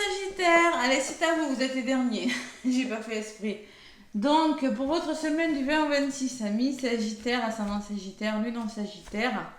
Sagittaire, allez, c'est à vous, vous êtes les derniers. J'ai pas fait esprit. Donc, pour votre semaine du 20 au 26, amis Sagittaire, ascendant Sagittaire, lune en Sagittaire,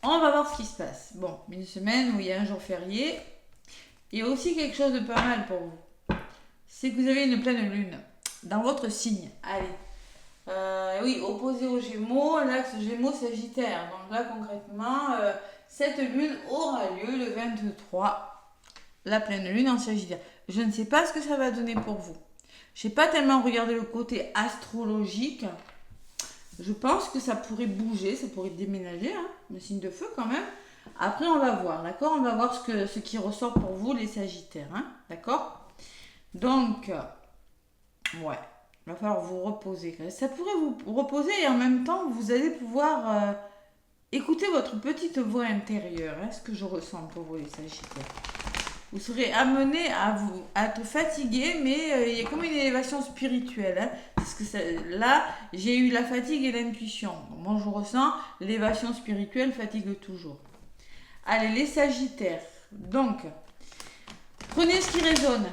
on va voir ce qui se passe. Bon, une semaine où il y a un jour férié. Il y a aussi quelque chose de pas mal pour vous. C'est que vous avez une pleine lune dans votre signe. Allez. Oui, opposé aux Gémeaux, l'axe Gémeaux-Sagittaire. Donc là, concrètement, cette lune aura lieu le 23, la pleine lune en Sagittaire. Je ne sais pas ce que ça va donner pour vous. Je n'ai pas tellement regardé le côté astrologique. Je pense que ça pourrait bouger, ça pourrait déménager, hein, le signe de feu quand même. Après, on va voir, d'accord? On va voir ce qui ressort pour vous, les Sagittaires, hein, d'accord? Donc, ouais. Il va falloir vous reposer. Ça pourrait vous reposer et en même temps, vous allez pouvoir écouter votre petite voix intérieure. Hein, ce que je ressens pour vous, les Sagittaires. Vous serez amené à être fatigué, mais il y a comme une élévation spirituelle. Hein, parce que là, j'ai eu la fatigue et l'intuition. Moi, je ressens l'élévation spirituelle fatigue toujours. Allez, les Sagittaires. Donc, prenez ce qui résonne.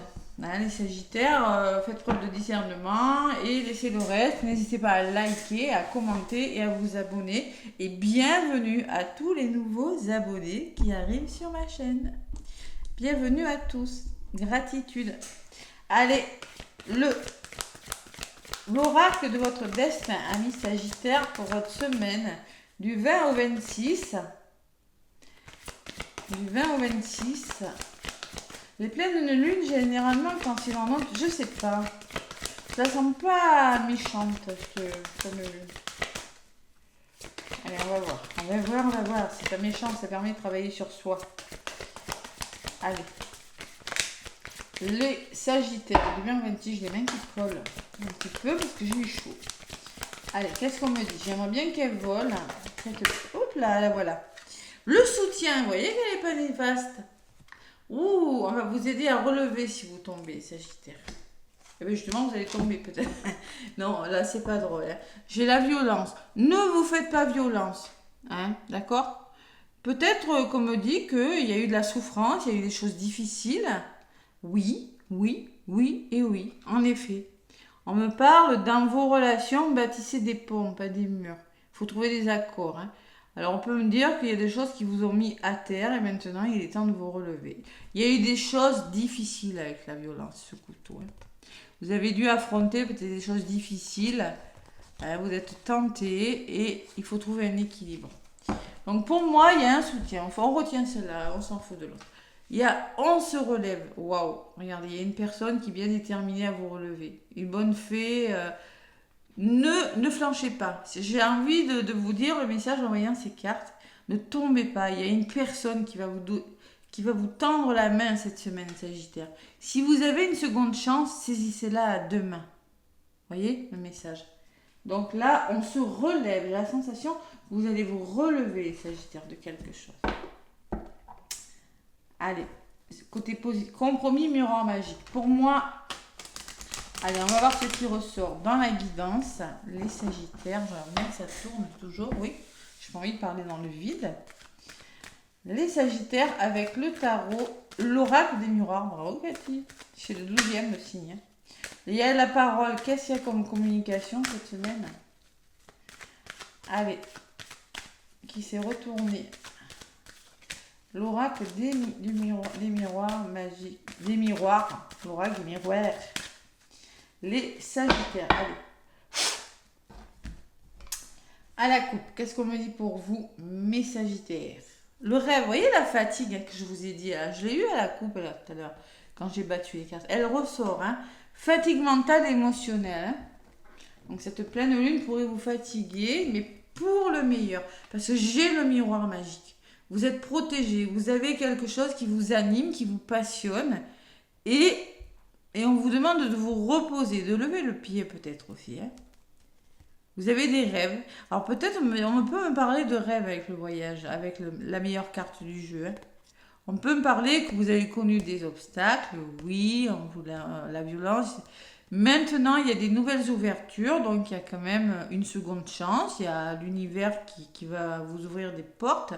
Hein, les Sagittaires, faites preuve de discernement et laissez le reste. N'hésitez pas à liker, à commenter et à vous abonner. Et bienvenue à tous les nouveaux abonnés qui arrivent sur ma chaîne. Bienvenue à tous. Gratitude. Allez, l'oracle de votre destin, amis Sagittaire, pour votre semaine du 20 au 26. Du 20 au 26. Les pleines lune, généralement, quand il en manque, je sais pas. Ça semble pas méchante, cette pleine lune. Allez, on va voir. On va voir. C'est pas méchant, ça permet de travailler sur soi. Allez. Les Sagittaires, du 20 au 26, j'ai les mains qui collent un petit peu parce que j'ai eu chaud. Allez, qu'est-ce qu'on me dit? J'aimerais bien qu'elle vole. Hop là, la voilà. Le soutien, vous voyez qu'elle n'est pas néfaste. Ouh, on va vous aider à relever si vous tombez, Sagittaire. Et bien justement, vous allez tomber peut-être. Non, là, c'est pas drôle. Hein. J'ai la violence. Ne vous faites pas violence. Hein, d'accord? Peut-être qu'on me dit qu'il y a eu de la souffrance, il y a eu des choses difficiles. Oui, oui, oui et oui, en effet. On me parle dans vos relations, bâtissez des ponts, pas des murs. Il faut trouver des accords. Hein. Alors on peut me dire qu'il y a des choses qui vous ont mis à terre et maintenant il est temps de vous relever. Il y a eu des choses difficiles avec la violence, ce couteau. Hein. Vous avez dû affronter peut-être des choses difficiles. Hein, vous êtes tenté et il faut trouver un équilibre. Donc pour moi, il y a un soutien. Enfin, on retient cela, on s'en fout de l'autre. On se relève. Waouh, regardez, il y a une personne qui est bien déterminée à vous relever. Une bonne fée. Ne flanchez pas. J'ai envie de vous dire le message en voyant ces cartes. Ne tombez pas. Il y a une personne qui va vous tendre la main cette semaine, Sagittaire. Si vous avez une seconde chance, saisissez-la à deux mains. Voyez le message. Donc là, on se relève. J'ai la sensation que vous allez vous relever, Sagittaire, de quelque chose. Allez, côté positif. Compromis, miroir magique. Pour moi... Allez, on va voir ce qui ressort dans la guidance. Les Sagittaires, j'aimerais bien que ça tourne toujours. Oui, je n'ai pas envie de parler dans le vide. Les Sagittaires avec le tarot, l'oracle des miroirs. Bravo Cathy, c'est le 12e le signe. Il y a la parole. Qu'est-ce qu'il y a comme communication cette semaine? Allez, qui s'est retourné. L'oracle des miroirs magiques. Des miroirs. L'oracle des miroirs. Les Sagittaires, allez. À la coupe, qu'est-ce qu'on me dit pour vous, mes Sagittaires? Le rêve, vous voyez la fatigue que je vous ai dit là, je l'ai eu à la coupe là tout à l'heure, quand j'ai battu les cartes. Elle ressort, hein. Fatigue mentale et émotionnelle. Hein. Donc cette pleine lune pourrait vous fatiguer, mais pour le meilleur. Parce que j'ai le miroir magique. Vous êtes protégé, vous avez quelque chose qui vous anime, qui vous passionne. Et on vous demande de vous reposer, de lever le pied peut-être aussi. Hein. Vous avez des rêves. Alors peut-être on peut me parler de rêves avec le voyage, avec la meilleure carte du jeu. Hein. On peut me parler que vous avez connu des obstacles, oui, la violence. Maintenant, il y a des nouvelles ouvertures, donc il y a quand même une seconde chance. Il y a l'univers qui va vous ouvrir des portes.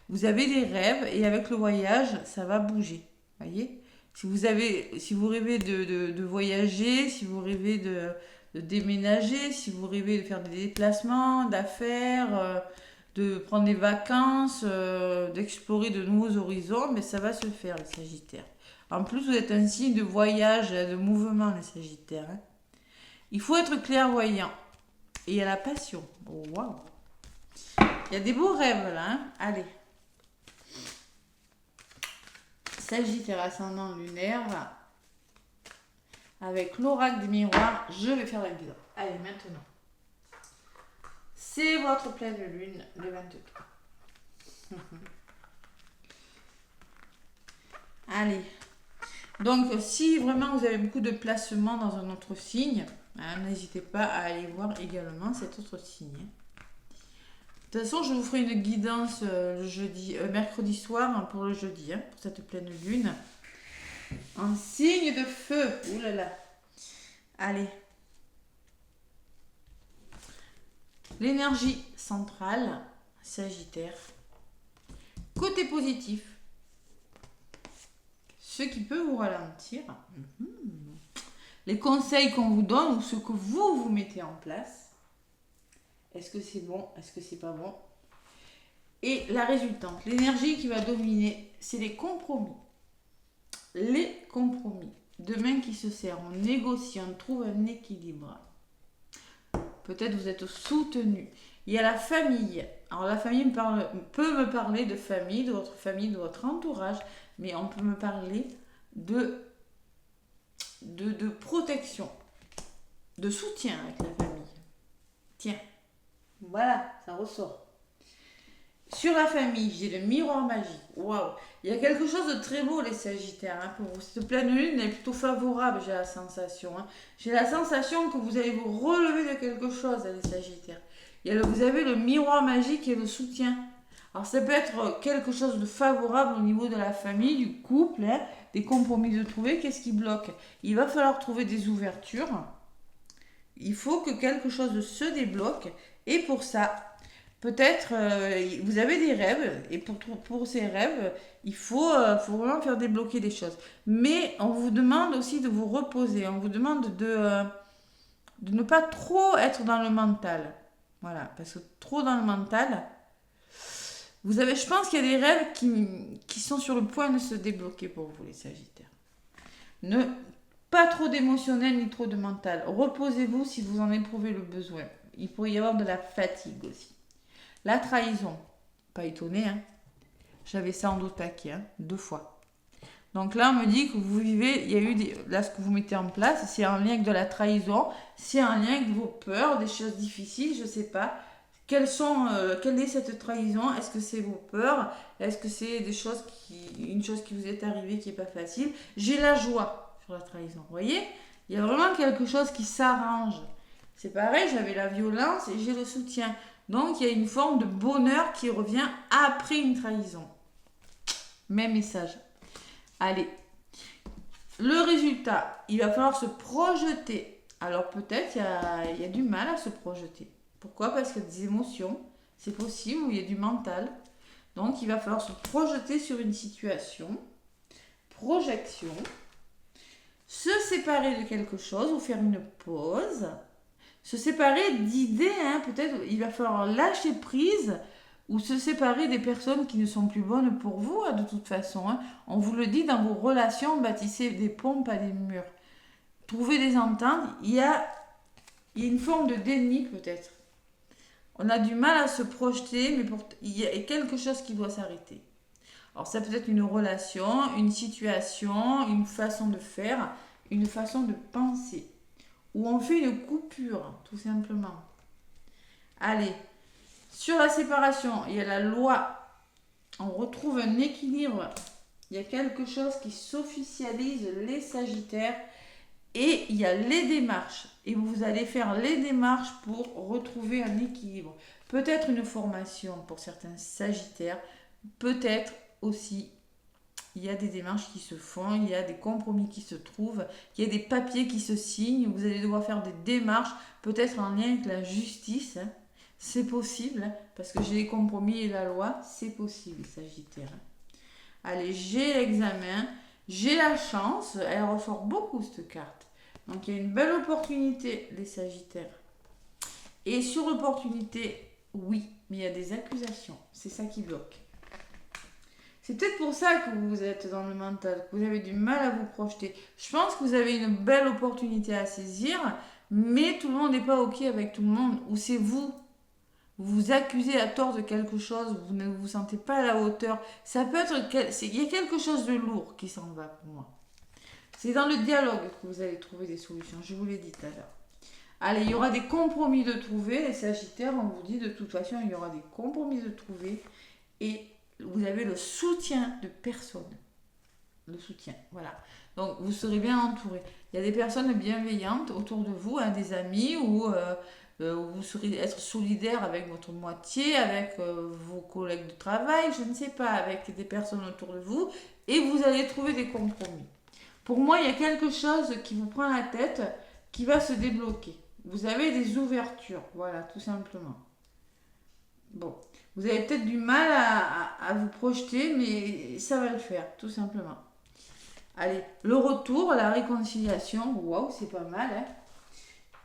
Vous avez des rêves et avec le voyage, ça va bouger. Voyez ? Si vous rêvez de voyager, si vous rêvez de déménager, si vous rêvez de faire des déplacements, d'affaires, de prendre des vacances, d'explorer de nouveaux horizons, mais ça va se faire, les Sagittaires. En plus, vous êtes un signe de voyage, de mouvement, les Sagittaires. Hein. Il faut être clairvoyant. Et il y a la passion. Oh, waouh! Il y a des beaux rêves là. Hein. Allez. Sagittaire ascendant lunaire. Avec l'oracle des miroirs, je vais faire la guidance. Allez, maintenant. C'est votre pleine lune, le 23. Allez. Donc, si vraiment vous avez beaucoup de placements dans un autre signe, hein, n'hésitez pas à aller voir également cet autre signe. De toute façon, je vous ferai une guidance mercredi soir hein, pour le jeudi, hein, pour cette pleine lune. Un signe de feu. Ouh là là. Allez. L'énergie centrale, Sagittaire. Côté positif. Ce qui peut vous ralentir. Les conseils qu'on vous donne ou ce que vous mettez en place. Est-ce que c'est bon? Est-ce que c'est pas bon? Et la résultante, l'énergie qui va dominer, c'est les compromis. Les compromis. Deux mains qui se serrent, on négocie, on trouve un équilibre. Peut-être vous êtes soutenu. Il y a la famille. Alors la famille peut me parler de famille, de votre entourage, mais on peut me parler de protection, de soutien avec la famille. Tiens, voilà, ça ressort. Sur la famille, j'ai le miroir magique. Waouh! Il y a quelque chose de très beau, les Sagittaires. Hein, pour vous. Cette pleine lune est plutôt favorable, j'ai la sensation. Hein. J'ai la sensation que vous allez vous relever de quelque chose, les Sagittaires. Vous avez le miroir magique et le soutien. Alors, ça peut être quelque chose de favorable au niveau de la famille, du couple, hein, des compromis de trouver. Qu'est-ce qui bloque? Il va falloir trouver des ouvertures. Il faut que quelque chose se débloque. Et pour ça, peut-être vous avez des rêves. Et pour ces rêves, il faut vraiment faire débloquer des choses. Mais on vous demande aussi de vous reposer. On vous demande de ne pas trop être dans le mental. Voilà, parce que trop dans le mental, je pense qu'il y a des rêves qui sont sur le point de se débloquer pour vous, les Sagittaires. Pas trop d'émotionnel ni trop de mental. Reposez-vous si vous en éprouvez le besoin. Il pourrait y avoir de la fatigue aussi. La trahison, pas étonné, hein. J'avais ça en dos de paquet, hein, 2 fois. Donc là, on me dit que vous vivez, il y a eu là, ce que vous mettez en place, c'est un lien avec de la trahison, c'est un lien avec vos peurs, des choses difficiles, je ne sais pas. Quelle est cette trahison? Est-ce que c'est vos peurs? Est-ce que c'est une chose qui vous est arrivée qui n'est pas facile? J'ai la joie sur la trahison, vous voyez? Il y a vraiment quelque chose qui s'arrange. C'est pareil, j'avais la violence et j'ai le soutien. Donc, il y a une forme de bonheur qui revient après une trahison. Même message. Allez. Le résultat, il va falloir se projeter. Alors, peut-être il y a du mal à se projeter. Pourquoi? Parce qu'il y a des émotions. C'est possible, ou il y a du mental. Donc, il va falloir se projeter sur une situation. Projection. Se séparer de quelque chose ou faire une pause. Se séparer d'idées, hein, peut-être il va falloir lâcher prise ou se séparer des personnes qui ne sont plus bonnes pour vous, hein, de toute façon. Hein. On vous le dit, dans vos relations, bâtissez des ponts, pas des murs. Trouvez des ententes. Il y a une forme de déni peut-être. On a du mal à se projeter, mais il y a quelque chose qui doit s'arrêter. Alors ça peut être une relation, une situation, une façon de faire, une façon de penser. Ou on fait une coupure, tout simplement. Allez, sur la séparation, il y a la loi. On retrouve un équilibre. Il y a quelque chose qui s'officialise, les Sagittaires. Et il y a les démarches. Et vous allez faire les démarches pour retrouver un équilibre. Peut-être une formation pour certains Sagittaires. Peut-être aussi, il y a des démarches qui se font, il y a des compromis qui se trouvent, il y a des papiers qui se signent, vous allez devoir faire des démarches, peut-être en lien avec la justice. Hein. C'est possible, hein, parce que j'ai les compromis et la loi, c'est possible, Sagittaire. Allez, j'ai l'examen. J'ai la chance, elle ressort beaucoup cette carte. Donc il y a une belle opportunité, les Sagittaires. Et sur l'opportunité, oui, mais il y a des accusations. C'est ça qui bloque. C'est peut-être pour ça que vous êtes dans le mental, que vous avez du mal à vous projeter. Je pense que vous avez une belle opportunité à saisir, mais tout le monde n'est pas OK avec tout le monde. Ou c'est vous, vous vous accusez à tort de quelque chose, vous ne vous sentez pas à la hauteur. Ça peut être... Il y a quelque chose de lourd qui s'en va pour moi. C'est dans le dialogue que vous allez trouver des solutions, je vous l'ai dit tout à l'heure. Allez, il y aura des compromis de trouver. Les Sagittaires, on vous dit de toute façon, il y aura des compromis de trouver. Et vous avez le soutien de personne. Le soutien, voilà. Donc, vous serez bien entouré. Il y a des personnes bienveillantes autour de vous, hein, des amis, ou vous serez être solidaire avec votre moitié, avec vos collègues de travail, je ne sais pas, avec des personnes autour de vous. Et vous allez trouver des compromis. Pour moi, il y a quelque chose qui vous prend la tête, qui va se débloquer. Vous avez des ouvertures, voilà, tout simplement. Bon, vous avez peut-être du mal à vous projeter, mais ça va le faire, tout simplement. Allez, le retour, la réconciliation, waouh, c'est pas mal, hein.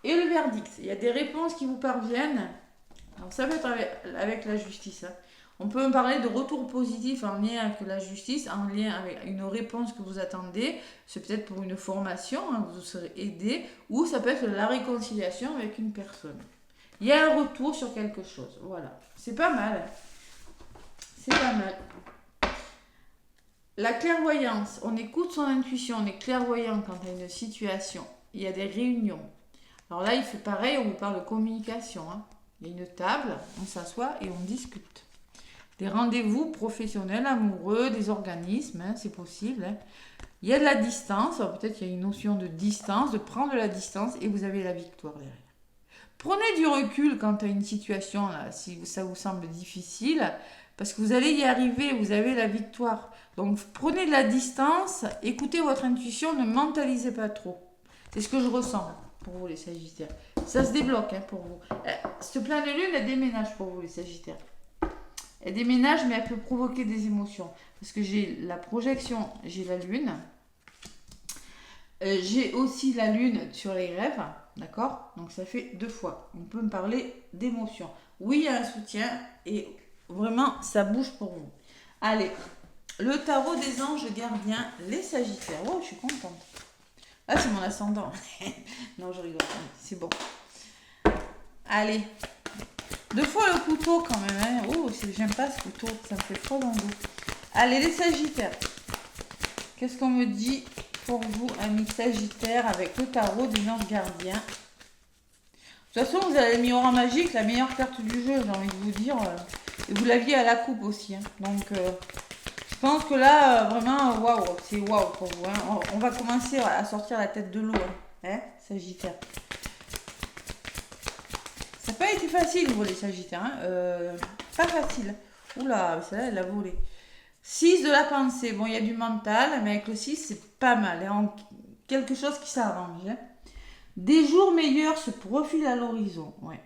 Et le verdict, il y a des réponses qui vous parviennent. Alors ça peut être avec la justice, hein. On peut parler de retour positif en lien avec la justice, en lien avec une réponse que vous attendez. C'est peut-être pour une formation, hein, vous serez aidé, ou ça peut être la réconciliation avec une personne. Il y a un retour sur quelque chose, voilà. C'est pas mal. C'est pas mal. La clairvoyance, on écoute son intuition, on est clairvoyant quand il y a une situation. Il y a des réunions. Alors là, il fait pareil, on vous parle de communication, hein. Il y a une table, on s'assoit et on discute. Des rendez-vous professionnels, amoureux, des organismes, hein, c'est possible. Hein. Il y a de la distance, peut-être qu'il y a une notion de distance, de prendre de la distance et vous avez la victoire derrière. Prenez du recul quant à une situation, là, si ça vous semble difficile, parce que vous allez y arriver, vous avez la victoire. Donc prenez de la distance, écoutez votre intuition, ne mentalisez pas trop. C'est ce que je ressens pour vous les Sagittaires. Ça se débloque hein, pour vous. Ce plein de lune, elle déménage pour vous les Sagittaires. Elle déménage, mais elle peut provoquer des émotions. Parce que j'ai la projection, j'ai la lune. J'ai aussi la lune sur les rêves, d'accord? Donc ça fait 2 fois. On peut me parler d'émotions. Oui, il y a un soutien et vraiment, ça bouge pour vous. Allez, le tarot des anges gardiens, les Sagittaires. Oh, je suis contente. Ah, c'est mon ascendant. Non, je rigole. C'est bon. Allez. 2 fois le couteau quand même. Hein. Oh, j'aime pas ce couteau. Ça me fait trop dans le dos. Allez, les Sagittaires. Qu'est-ce qu'on me dit pour vous, amis Sagittaires, avec le tarot des anges gardiens? De toute façon, vous avez le miroir magique, la meilleure carte du jeu, j'ai envie de vous dire. Et vous l'aviez à la coupe aussi. Hein. Donc, je pense que là, vraiment, waouh, c'est waouh pour vous. Hein. On va commencer à sortir la tête de l'eau, hein, Sagittaire. Ça n'a pas été facile, vous, les Sagittaires. Hein. Pas facile. Oula, celle-là, elle a volé. 6 de la pensée. Bon, il y a du mental, mais avec le 6, c'est pas mal. Hein. Quelque chose qui s'arrange. Hein. Des jours meilleurs se profilent à l'horizon. Ouais.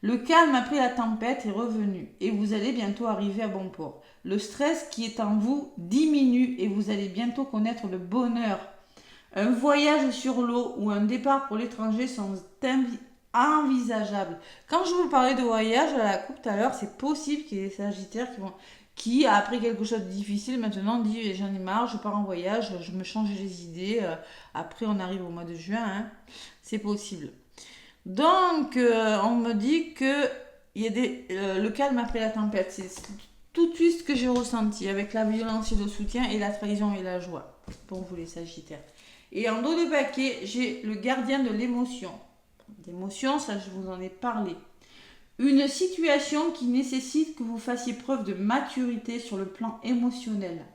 Le calme après la tempête est revenu et vous allez bientôt arriver à bon port. Le stress qui est en vous diminue et vous allez bientôt connaître le bonheur. Un voyage sur l'eau ou un départ pour l'étranger sont envisageables. Quand je vous parlais de voyage à la coupe tout à l'heure, c'est possible qu'il y ait des Sagittaires qui, après quelque chose de difficile, maintenant dit j'en ai marre, je pars en voyage, je me change les idées. Après, on arrive au mois de juin, hein. C'est possible. Donc, on me dit que il y a le calme après la tempête. C'est tout de suite ce que j'ai ressenti avec la violence et le soutien et la trahison et la joie pour vous les Sagittaires. Et en dos de paquet, j'ai le gardien de l'émotion. L'émotion, ça je vous en ai parlé. Une situation qui nécessite que vous fassiez preuve de maturité sur le plan émotionnel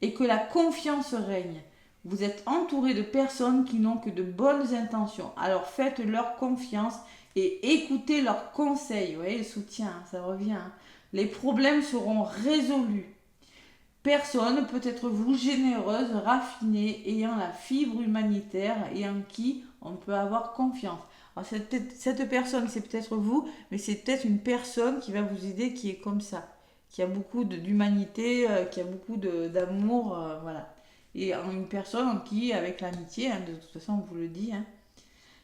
et que la confiance règne. Vous êtes entouré de personnes qui n'ont que de bonnes intentions. Alors faites-leur confiance et écoutez leurs conseils. Vous voyez, le soutien, ça revient. Hein. Les problèmes seront résolus. Personne peut être vous généreuse, raffinée, ayant la fibre humanitaire et en qui on peut avoir confiance. Alors cette personne, c'est peut-être vous, mais c'est peut-être une personne qui va vous aider, qui est comme ça, qui a beaucoup d'humanité, qui a beaucoup d'amour, voilà. et en une personne en qui, avec l'amitié, hein, de toute façon on vous le dit, hein,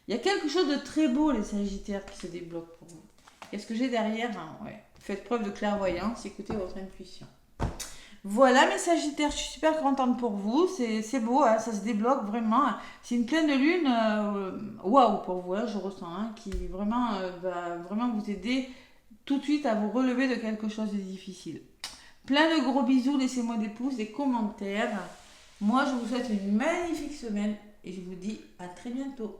il y a quelque chose de très beau les Sagittaires qui se débloque pour vous. Qu'est-ce que j'ai derrière, hein? Ouais. Faites preuve de clairvoyance, écoutez votre intuition. Voilà mes Sagittaires, je suis super contente pour vous, c'est beau, hein, ça se débloque vraiment. C'est une pleine lune, waouh pour vous, hein, je ressens, hein, qui vraiment va vraiment vous aider tout de suite à vous relever de quelque chose de difficile. Plein de gros bisous, laissez-moi des pouces, des commentaires. Moi je vous souhaite une magnifique semaine et je vous dis à très bientôt.